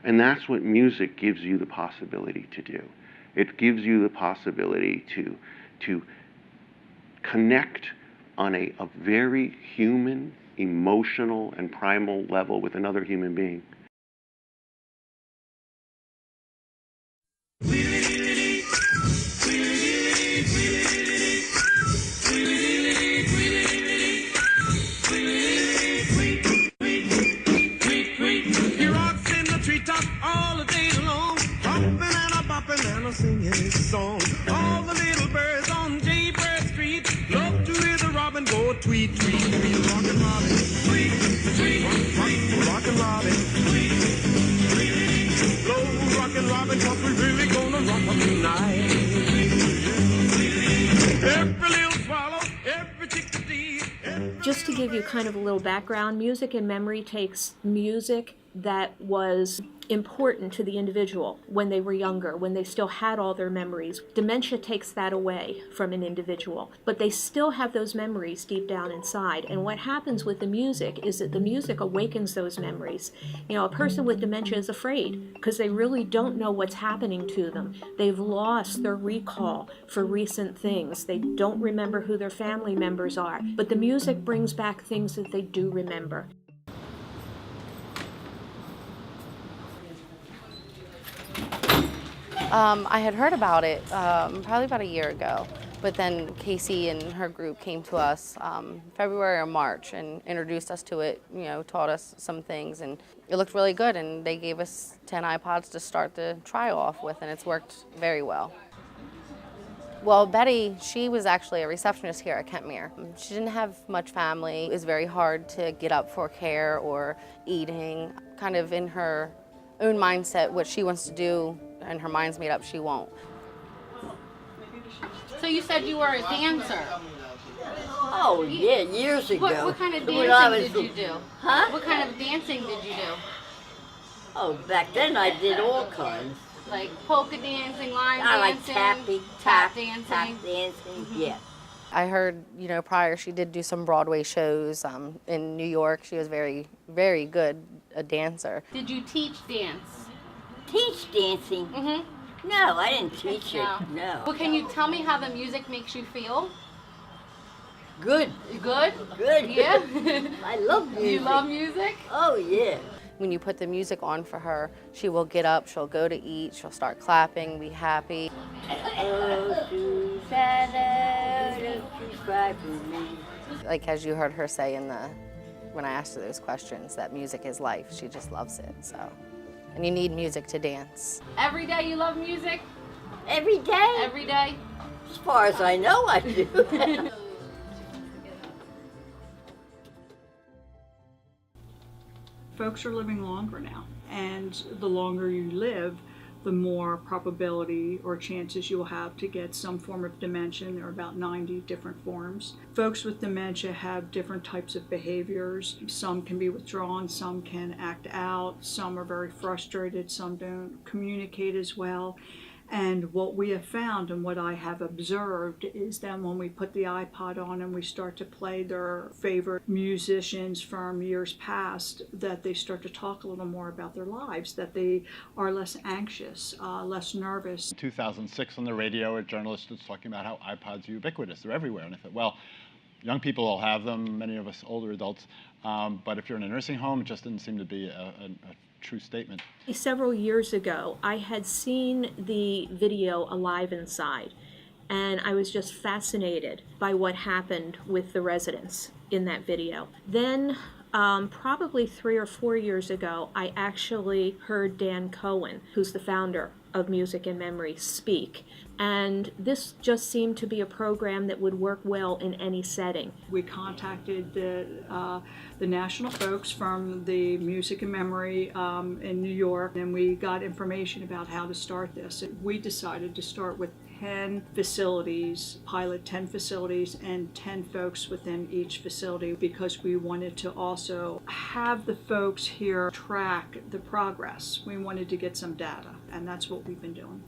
And that's what music gives you the possibility to do. It gives you the possibility to connect on a very human, emotional, and primal level with another human being. Singing his song. All the little birds on Jaybird Street love to hear the robin go tweet, tweet, tweet. Rockin' Robin, tweet, tweet, rockin' Robin, tweet, tweet. Blow rockin' Robin, 'cause we really gonna rock 'em tonight. Every little swallow, every chickadee. Just to give you kind of a little background, music and memory takes music that was important to the individual when they were younger, when they still had all their memories. Dementia takes that away from an individual, but they still have those memories deep down inside. And what happens with the music is that the music awakens those memories. You know, a person with dementia is afraid because they really don't know what's happening to them. They've lost their recall for recent things. They don't remember who their family members are, but the music brings back things that they do remember. I had heard about it probably about a year ago, but then Casey and her group came to us February or March and introduced us to it, you know, taught us some things, and it looked really good, and they gave us 10 iPods to start the trial off with, and it's worked very well. Well, Betty, she was actually a receptionist here at Kentmere. She didn't have much family. It was very hard to get up for care or eating, kind of in her own mindset, what she wants to do, and her mind's made up she won't. So you said you were a dancer. Oh, yeah, years ago. What kind of dancing did you do? Huh? What kind of dancing did you do? Oh, back then I did all kinds. Like polka dancing, line I dancing, like tap dancing? tap dancing, yeah. I heard, you know, prior she did do some Broadway shows in New York. She was very, very good a dancer. Did you teach dance? Teach dancing? Mm-hmm. No, I didn't teach it, No. no. Well, can you tell me how the music makes you feel? Good. Good? Good. Yeah? I love music. You love music? Oh, yeah. When you put the music on for her, she will get up, she'll go to eat, she'll start clapping, be happy. Oh, Susanna, don't you cry for me. Like as you heard her say when I asked her those questions, that music is life. She just loves it, so. And you need music to dance. Every day you love music? Every day? Every day? As far as I know, I do. Folks are living longer now, and the longer you live, the more probability or chances you'll have to get some form of dementia. There are about 90 different forms. Folks with dementia have different types of behaviors. Some can be withdrawn, some can act out, some are very frustrated, some don't communicate as well. And what we have found and what I have observed is that when we put the iPod on and we start to play their favorite musicians from years past, that they start to talk a little more about their lives, that they are less anxious, less nervous. In 2006 on the radio, a journalist was talking about how iPods are ubiquitous. They're everywhere. And I thought, well, young people all have them, many of us older adults. But if you're in a nursing home, it just didn't seem to be a true statement. Several years ago, I had seen the video Alive Inside, and I was just fascinated by what happened with the residents in that video. Then, probably 3 or 4 years ago, I actually heard Dan Cohen, who's the founder of Music and Memory, speak. And this just seemed to be a program that would work well in any setting. We contacted the national folks from the Music and Memory in New York, and we got information about how to start this. We decided to start with 10 facilities, pilot 10 facilities and 10 folks within each facility, because we wanted to also have the folks here track the progress. We wanted to get some data, and that's what we've been doing.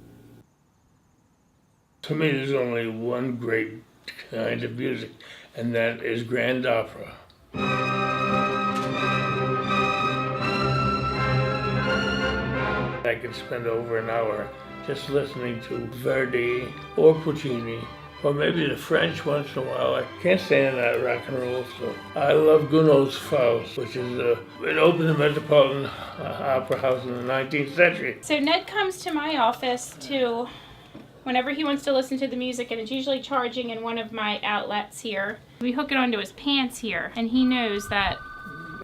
To me, there's only one great kind of music, and that is grand opera. I could spend over an hour just listening to Verdi or Puccini, or maybe the French once in a while. I can't stand that rock and roll stuff. I love Gounod's Faust, which is it opened the Metropolitan Opera House in the 19th century. So Ned comes to my office whenever he wants to listen to the music, and it's usually charging in one of my outlets here. We hook it onto his pants here, and he knows that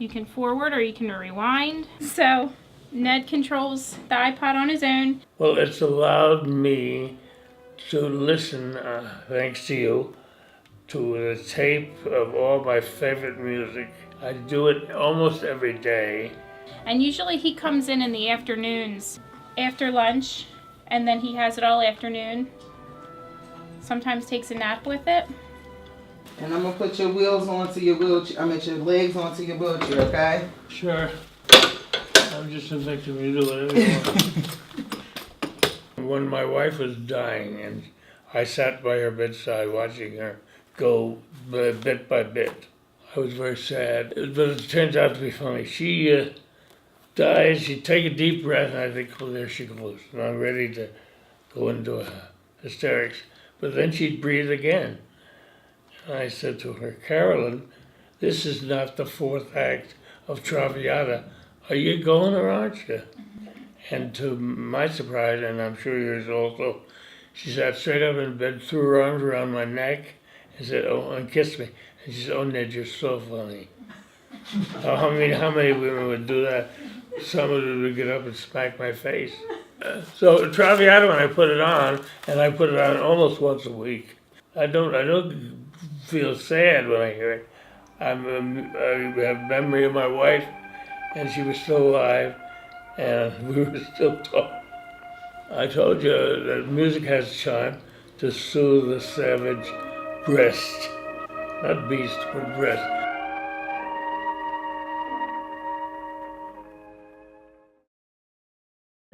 you can forward or you can rewind. So Ned controls the iPod on his own. Well, it's allowed me to listen, thanks to you, to the tape of all my favorite music. I do it almost every day. And usually he comes in the afternoons after lunch, and then he has it all afternoon. Sometimes takes a nap with it. And I'm gonna put your wheels onto your wheelchair. Your legs onto your wheelchair, okay? Sure. I'm just a victim. You do whatever you want. When my wife was dying, and I sat by her bedside watching her go bit by bit, I was very sad. But it turns out to be funny. She dies, she'd take a deep breath, and I think, well, there she goes. And I'm ready to go into hysterics. But then she'd breathe again. And I said to her, Carolyn, this is not the fourth act of Traviata. Are you going or aren't you? And to my surprise, and I'm sure yours also, she sat straight up in bed, threw her arms around my neck, and said, oh, and kissed me. And she said, oh, Ned, you're so funny. How many women would do that? Some of them would get up and smack my face. So Traviata, when I put it on, and I put it on almost once a week, I don't feel sad when I hear it. I have memory of my wife, and she was still alive, and we were still talking. I told you that music has charm to soothe the savage breast, not beast, but breast.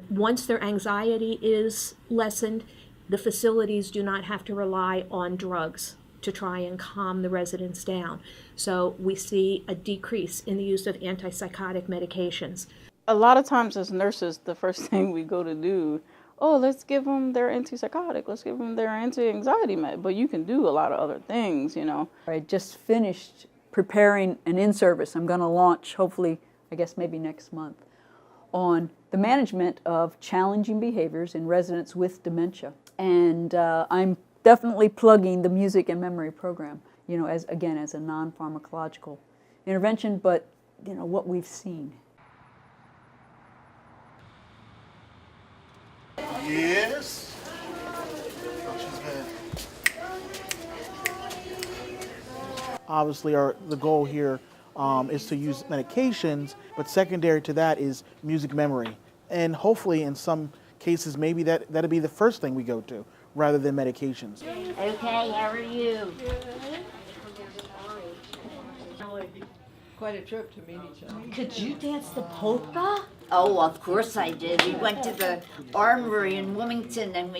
Once their anxiety is lessened, the facilities do not have to rely on drugs to try and calm the residents down. So we see a decrease in the use of anti-psychotic medications. A lot of times as nurses, the first thing we go to do, oh, let's give them their anti-psychotic, let's give them their anti-anxiety med, but you can do a lot of other things, you know. I just finished preparing an in-service. I'm going to launch, hopefully, I guess maybe next month, on the management of challenging behaviors in residents with dementia. And I'm definitely plugging the music and memory program, you know, as a non-pharmacological intervention, but, you know, what we've seen. Yes. Obviously, the goal here is to use medications, but secondary to that is music memory. And hopefully, in some cases, maybe that'll be the first thing we go to, rather than medications. Okay, how are you? Quite a trip to meet each other. Could you dance the polka? Oh, of course I did. We went to the Armory in Wilmington, and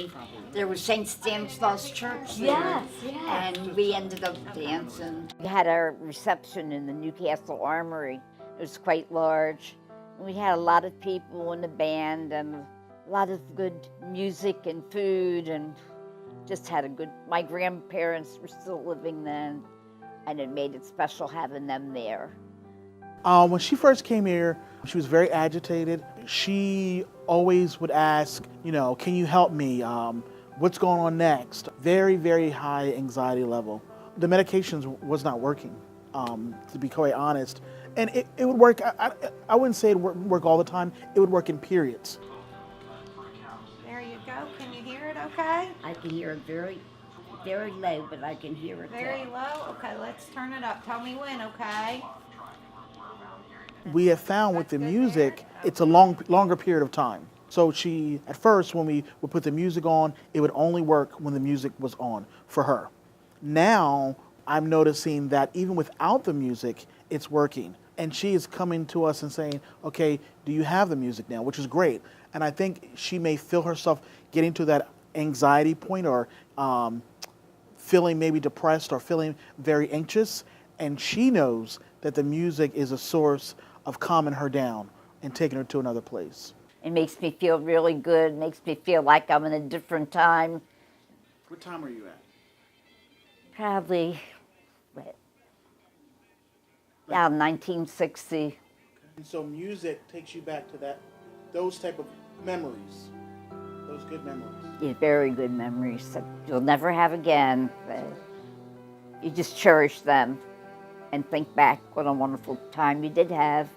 there was St. Stanislaus Church there. Yes, yes. And we ended up dancing. We had our reception in the Newcastle Armory. It was quite large. We had a lot of people in the band and a lot of good music and food, and just had a good, my grandparents were still living then, and it made it special having them there. When she first came here, she was very agitated. She always would ask, you know, can you help me? What's going on next? Very, very high anxiety level. The medications was not working, to be quite honest. And it would work, I wouldn't say it would work all the time. It would work in periods. There you go. Can you hear it okay? I can hear it very, very low, but I can hear it. Very low? Okay, let's turn it up. Tell me when, okay? We have found with the music, it's a longer period of time. So she, at first, when we would put the music on, it would only work when the music was on for her. Now, I'm noticing that even without the music, it's working. And she is coming to us and saying, okay, do you have the music now? Which is great. And I think she may feel herself getting to that anxiety point, or feeling maybe depressed or feeling very anxious. And she knows that the music is a source of calming her down and taking her to another place. It makes me feel really good, makes me feel like I'm in a different time. What time are you at? Probably, yeah, 1960. And so music takes you back to those type of memories, those good memories. Yeah, very good memories that you'll never have again. But you just cherish them and think back what a wonderful time you did have.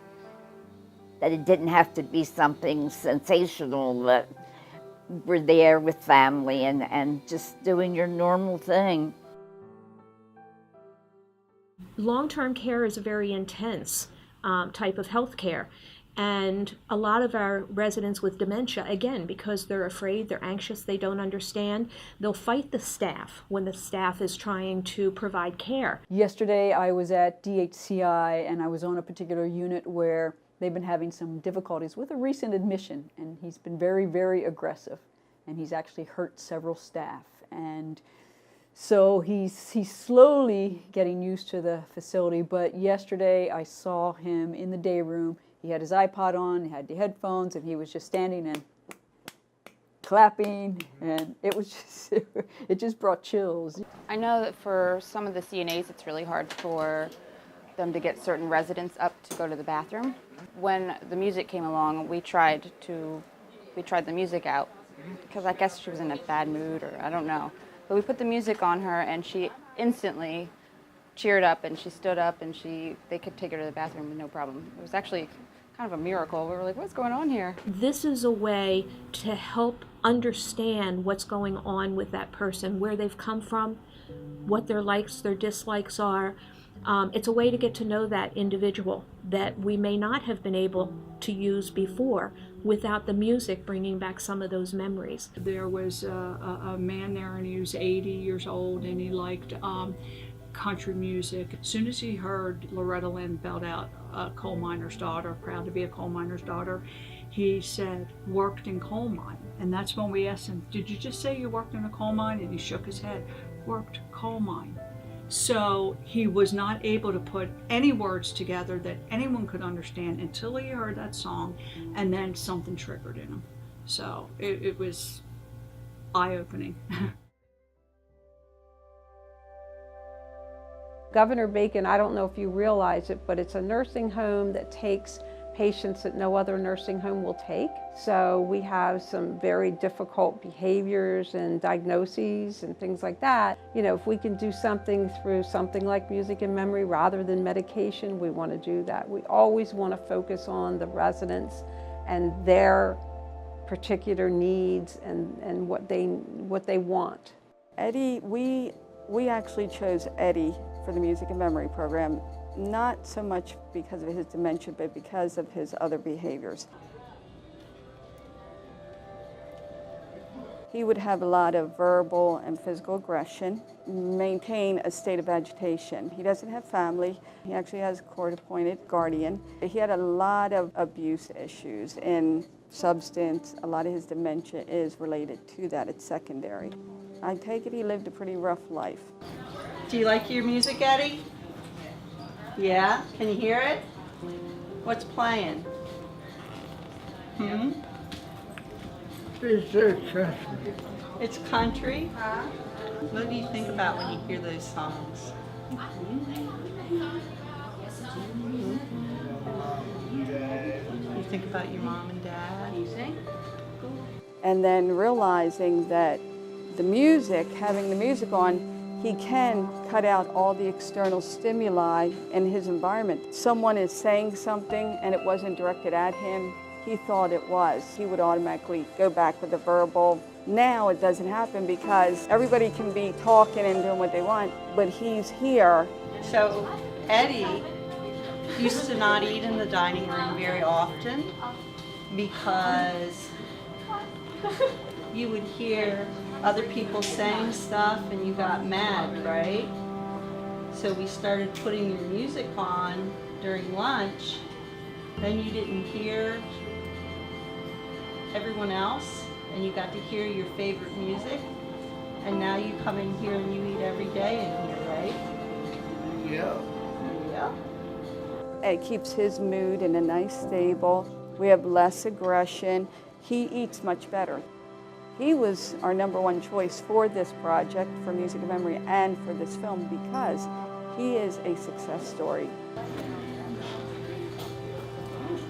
That it didn't have to be something sensational, that we're there with family and just doing your normal thing. Long-term care is a very intense type of health care. And a lot of our residents with dementia, again, because they're afraid, they're anxious, they don't understand, they'll fight the staff when the staff is trying to provide care. Yesterday I was at DHCI and I was on a particular unit where they've been having some difficulties with a recent admission, and he's been very, very aggressive, and he's actually hurt several staff. And so he's slowly getting used to the facility, but yesterday I saw him in the day room. He had his iPod on, he had the headphones, and he was just standing and clapping, and it was just, it just brought chills. I know that for some of the CNAs, it's really hard for them to get certain residents up to go to the bathroom. When the music came along, we tried the music out, because I guess she was in a bad mood, or I don't know. But we put the music on her, and she instantly cheered up, and she stood up, and they could take her to the bathroom with no problem. It was actually kind of a miracle. We were like, what's going on here? This is a way to help understand what's going on with that person, where they've come from, what their likes, their dislikes are. It's a way to get to know that individual that we may not have been able to use before without the music bringing back some of those memories. There was a man there, and he was 80 years old, and he liked country music. As soon as he heard Loretta Lynn belt out Coal Miner's Daughter, proud to be a coal miner's daughter, he said, worked in coal mine. And that's when we asked him, did you just say you worked in a coal mine? And he shook his head, worked coal mine. So he was not able to put any words together that anyone could understand until he heard that song, and then something triggered in him. So it was eye-opening. Governor Bacon, I don't know if you realize it, but it's a nursing home that takes patients that no other nursing home will take. So we have some very difficult behaviors and diagnoses and things like that. You know, if we can do something through something like music and memory rather than medication, we want to do that. We always want to focus on the residents and their particular needs and what they want. Eddie, we actually chose Eddie for the music and memory program, not so much because of his dementia, but because of his other behaviors. He would have a lot of verbal and physical aggression, maintain a state of agitation. He doesn't have family. He actually has a court-appointed guardian. He had a lot of abuse issues and substance. A lot of his dementia is related to that. It's secondary. I take it he lived a pretty rough life. Do you like your music, Eddie? Yeah? Can you hear it? What's playing? It's country? What do you think about when you hear those songs? You think about your mom and dad? And then realizing that the music, having the music on, he can cut out all the external stimuli in his environment. Someone is saying something and it wasn't directed at him. He thought it was. He would automatically go back with the verbal. Now it doesn't happen because everybody can be talking and doing what they want, but he's here. So Eddie used to not eat in the dining room very often because you would hear other people saying stuff and you got mad, right? So we started putting your music on during lunch. Then you didn't hear everyone else and you got to hear your favorite music. And now you come in here and you eat every day in here, right? Yeah. It keeps his mood in a nice, stable. We have less aggression. He eats much better. He was our #1 choice for this project, for Music and Memory, and for this film because he is a success story.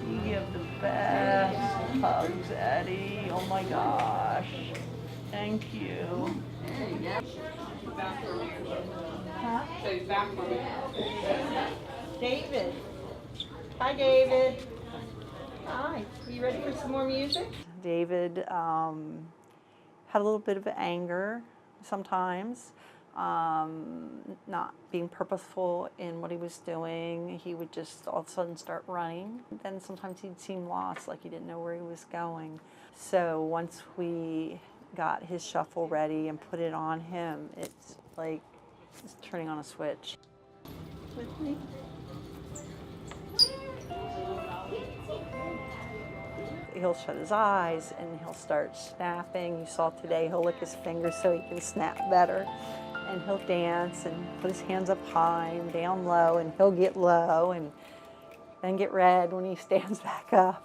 You give the best hugs, Eddie. Oh my gosh. Thank you. Huh? David. Hi, David. Hi. You ready for some more music? David had a little bit of anger sometimes, not being purposeful in what he was doing. He would just all of a sudden start running. Then sometimes he'd seem lost, like he didn't know where he was going. So once we got his shuffle ready and put it on him, it's like it's turning on a switch. With me? He'll shut his eyes and he'll start snapping. You saw today he'll lick his fingers so he can snap better. And he'll dance and put his hands up high and down low, and he'll get low and then get red when he stands back up.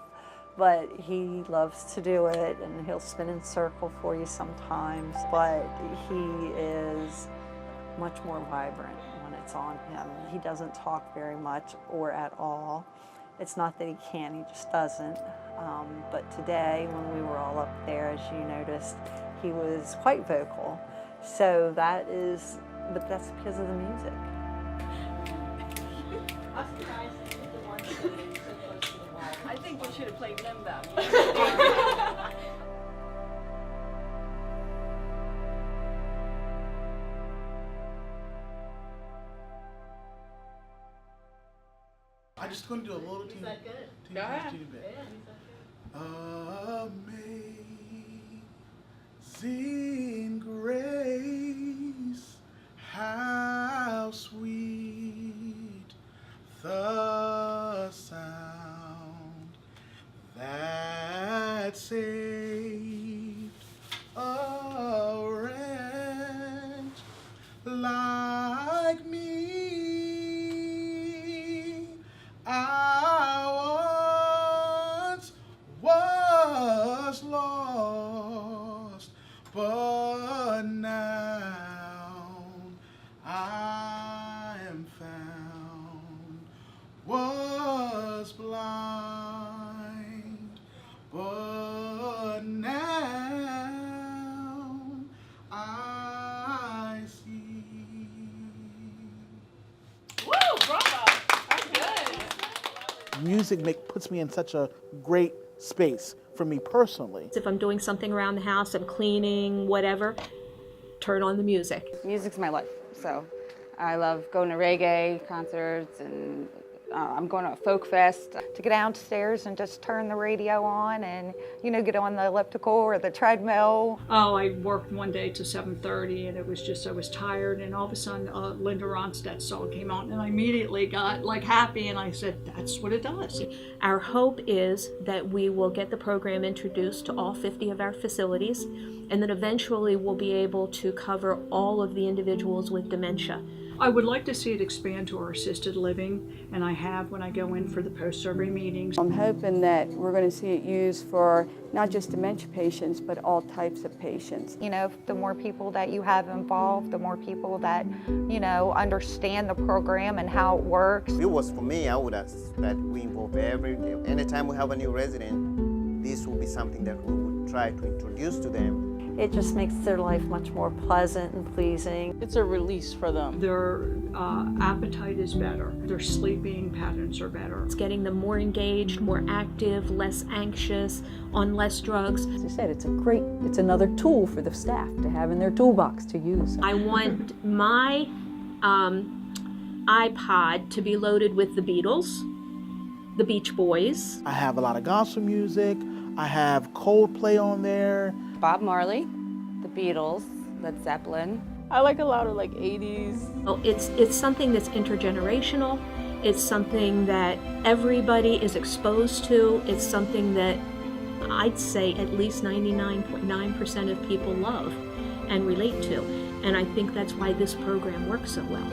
But he loves to do it, and he'll spin in circle for you sometimes. But he is much more vibrant when it's on him. He doesn't talk very much or at all. It's not that he can't, he just doesn't. But today, when we were all up there, as you noticed, he was quite vocal. So that is, but that's because of the music. I think we should have played Limbo. I'm just going to do a little teeny, teeny bit. Amazing grace, how sweet the sound that saved a wretch like me. I once was lost, but now I am found. Was blind, but now I see. Woo, bravo! That's good. Music puts me in such a great space for me personally. If I'm doing something around the house, I'm cleaning, whatever, turn on the music. Music's my life, so I love going to reggae concerts, and I'm going to a folk fest. To get downstairs and just turn the radio on and, you know, get on the elliptical or the treadmill. Oh, I worked one day to 7:30, and it was just, I was tired, and all of a sudden Linda Ronstadt's song came on, and I immediately got like happy, and I said, that's what it does. Our hope is that we will get the program introduced to all 50 of our facilities, and then eventually we'll be able to cover all of the individuals with dementia. I would like to see it expand to our assisted living, and I have when I go in for the post-surgery meetings. I'm hoping that we're going to see it used for not just dementia patients, but all types of patients. You know, the more people that you have involved, the more people that, you know, understand the program and how it works. If it was for me, I would ask that we involve anytime we have a new resident, this will be something that we would try to introduce to them. It just makes their life much more pleasant and pleasing. It's a release for them. Their appetite is better. Their sleeping patterns are better. It's getting them more engaged, more active, less anxious, on less drugs. As I said, it's another tool for the staff to have in their toolbox to use. I want my iPod to be loaded with the Beatles, the Beach Boys. I have a lot of gospel music. I have Coldplay on there. Bob Marley, the Beatles, Led Zeppelin. I like a lot of like 80s. Oh, it's something that's intergenerational. It's something that everybody is exposed to. It's something that I'd say at least 99.9% of people love and relate to. And I think that's why this program works so well.